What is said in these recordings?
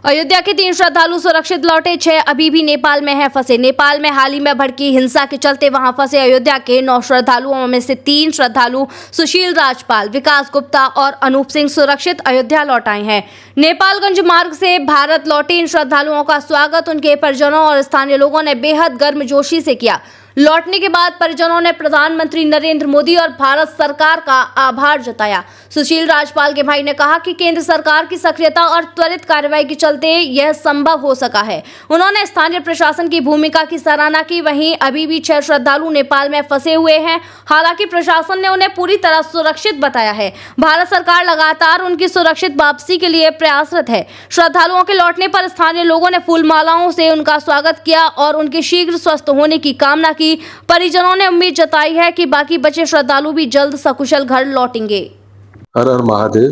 अयोध्या के 3 श्रद्धालु सुरक्षित लौटे, 6 अभी भी नेपाल में हैं फंसे। नेपाल में हाल ही में भड़की हिंसा के चलते वहां फंसे अयोध्या के 9 श्रद्धालुओं में से 3 श्रद्धालु सुशील राजपाल, विकास गुप्ता और अनूप सिंह सुरक्षित अयोध्या लौट आए हैं। नेपालगंज मार्ग से भारत लौटे इन श्रद्धालुओं का स्वागत उनके परिजनों और स्थानीय लोगों ने बेहद गर्मजोशी से किया। लौटने के बाद परिजनों ने प्रधानमंत्री नरेंद्र मोदी और भारत सरकार का आभार जताया। सुशील राजपाल के भाई ने कहा कि केंद्र सरकार की सक्रियता और त्वरित कार्रवाई के चलते यह संभव हो सका है। उन्होंने स्थानीय प्रशासन की भूमिका की सराहना की। वहीं अभी भी 6 श्रद्धालु नेपाल में फंसे हुए हैं। हालांकि प्रशासन ने उन्हें पूरी तरह सुरक्षित बताया है। भारत सरकार लगातार उनकी सुरक्षित वापसी के लिए प्रयासरत है। श्रद्धालुओं के लौटने पर स्थानीय लोगों ने फूल मालाओं से उनका स्वागत किया और उनके शीघ्र स्वस्थ होने की कामना की। परिजनों ने उम्मीद जताई है कि बाकी बचे श्रद्धालु भी जल्द सकुशल घर लौटेंगे। हर हर महादेव।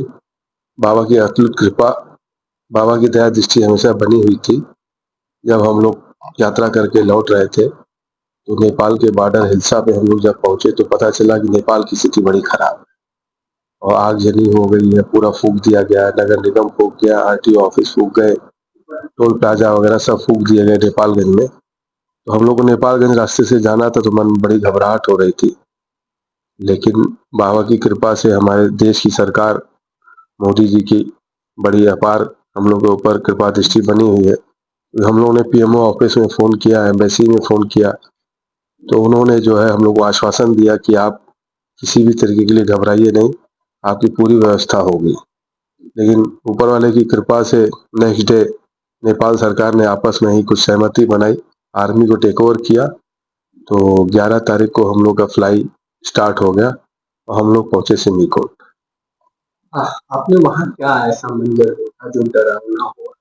बाबा की अतुलित कृपा, बाबा की दया दृष्टि हमेशा बनी हुई थी। जब हम लोग यात्रा करके लौट रहे थे तो नेपाल के बॉर्डर हिल्सा पे हम लोग जब पहुंचे तो पता चला कि नेपाल की स्थिति बड़ी खराब है और आगजनी हो गई है। पूरा फूंक दिया गया, नगर निगम फूंक गया, आरटीओ ऑफिस फूंक गए, टोल प्लाजा वगैरह सब फूंक दिए गए नेपालगंज में। तो हम लोग को नेपालगंज रास्ते से जाना था तो मन में बड़ी घबराहट हो रही थी, लेकिन बाबा की कृपा से हमारे देश की सरकार मोदी जी की बड़ी अपार हम लोग के ऊपर कृपा दृष्टि बनी हुई है। हम लोगों ने पीएमओ ऑफिस में फ़ोन किया, एम्बेसी में फ़ोन किया, तो उन्होंने जो है हम लोग को आश्वासन दिया कि आप किसी भी तरीके के लिए घबराइए नहीं, आपकी पूरी व्यवस्था होगी। लेकिन ऊपर वाले की कृपा से नेक्स्ट डे नेपाल सरकार ने आपस में ही कुछ सहमति बनाई, आर्मी को टेक ओवर किया। तो 11 तारीख को हम लोग का फ्लाई स्टार्ट हो गया और हम लोग पहुंचे सिमिकोट। आपने वहाँ क्या ऐसा मंजर देखा जो डरावना हुआ?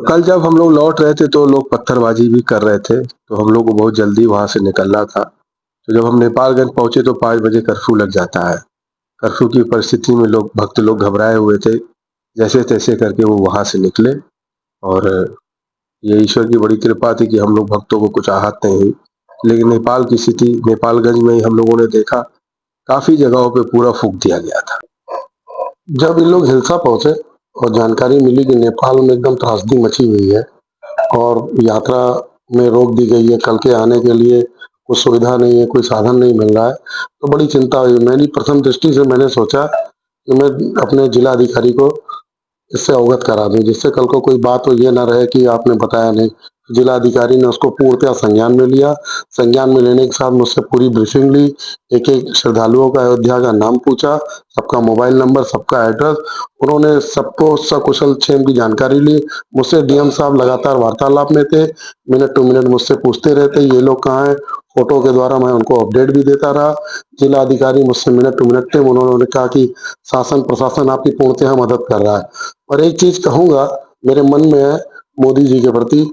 कल जब हम लोग लौट रहे थे तो लोग पत्थरबाजी भी कर रहे थे, तो हम लोग को बहुत जल्दी वहां से निकलना था। तो जब हम नेपालगंज पहुंचे तो 5 बजे कर्फ्यू लग जाता है। कर्फ्यू की परिस्थिति में भक्त लोग घबराए हुए थे। जैसे तैसे करके वो वहां से निकले और ये ईश्वर की बड़ी कृपा थी कि हम लोग भक्तों को कुछ आहत नहीं हुई। लेकिन नेपाल की स्थिति नेपालगंज में ही हम लोगों ने देखा, काफी जगहों पे पूरा फूंक दिया गया था। जब इन लोग हिल्सा पहुंचे और जानकारी मिली कि नेपाल में एकदम त्रासदी मची हुई है और यात्रा में रोक दी गई है, कल के आने के लिए कोई सुविधा नहीं है, कोई साधन नहीं मिल रहा है, तो बड़ी चिंता हुई। मेरी प्रथम दृष्टि से मैंने सोचा कि मैं अपने जिला अधिकारी को इससे अवगत करा दूं, जिससे कल को कोई बात हो ये ना रहे कि आपने बताया नहीं। जिला अधिकारी ने उसको पूर्णतः संज्ञान में लिया। संज्ञान में लेने के साथ मुझसे पूरी ब्रीफिंग ली, एक एक श्रद्धालुओं का अयोध्या का नाम पूछा, सबका मोबाइल नंबर, सबका एड्रेस, उन्होंने सबको सकुशल क्षेम की जानकारी ली। मुझसे डीएम साहब लगातार वार्तालाप में थे, मिनट टू मिनट मुझसे पूछते रहते ये लोग कहाँ हैं। फोटो के द्वारा मैं उनको अपडेट भी देता रहा। जिला अधिकारी मुझसे मिनट टू मिनट थे, उन्होंने कहा कि शासन प्रशासन आपकी पूर्णतः मदद कर रहा है। और एक चीज कहूंगा मेरे मन में है मोदी जी के प्रति,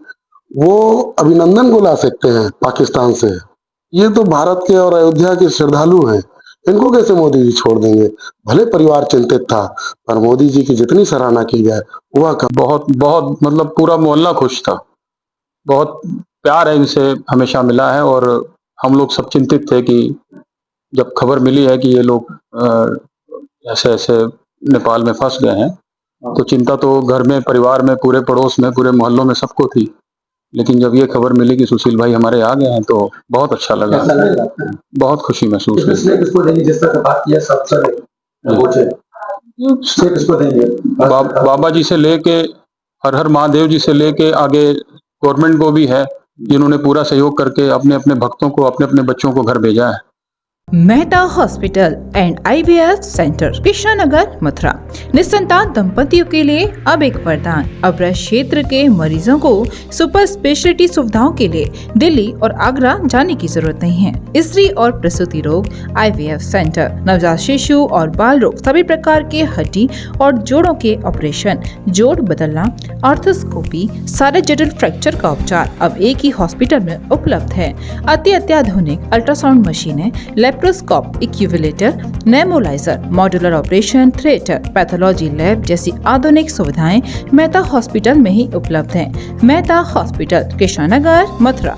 वो अभिनंदन को ला सकते हैं पाकिस्तान से। ये तो भारत के और अयोध्या के श्रद्धालु हैं, इनको कैसे मोदी जी छोड़ देंगे? भले परिवार चिंतित था पर मोदी जी की जितनी सराहना की जाए वह बहुत बहुत मतलब पूरा मोहल्ला खुश था। बहुत प्यार है इनसे हमेशा मिला है और हम लोग सब चिंतित थे कि जब खबर मिली है कि ये लोग ऐसे ऐसे नेपाल में फंस गए हैं तो चिंता तो घर में, परिवार में, पूरे पड़ोस में, पूरे मोहल्लों में सबको थी। लेकिन जब ये खबर मिली कि सुशील भाई हमारे आ गए हैं तो बहुत अच्छा लगा, बहुत खुशी महसूस हुई। बाबा जी से लेके हर हर महादेव जी से लेके आगे गवर्नमेंट को भी है, जिन्होंने पूरा सहयोग करके अपने अपने भक्तों को, अपने अपने बच्चों को घर भेजा है। Mehta hospital and IVF centre, Krishnanagar, Mathura. निसंतान दंपतियों के लिए अब एक वरदान। अब क्षेत्र के मरीजों को सुपर स्पेशलिटी सुविधाओं के लिए दिल्ली और आगरा जाने की जरूरत नहीं है। स्त्री और प्रसूति रोग IVF सेंटर, नवजात शिशु और बाल रोग, सभी प्रकार के हड्डी और जोड़ों के ऑपरेशन, जोड़ बदलना, आर्थोस्कोपी, सारे जटिल फ्रैक्चर का उपचार अब एक ही हॉस्पिटल में उपलब्ध है। अत्याधुनिक अल्ट्रासाउंड मशीनें, लेप्रोस्कोप, इक्यूविलेटर, nebuliser, modular operation theatre, pathology lab जैसी आधुनिक सुविधाएं मेहता हॉस्पिटल में ही उपलब्ध हैं। मेहता हॉस्पिटल, कृष्णानगर, मथुरा।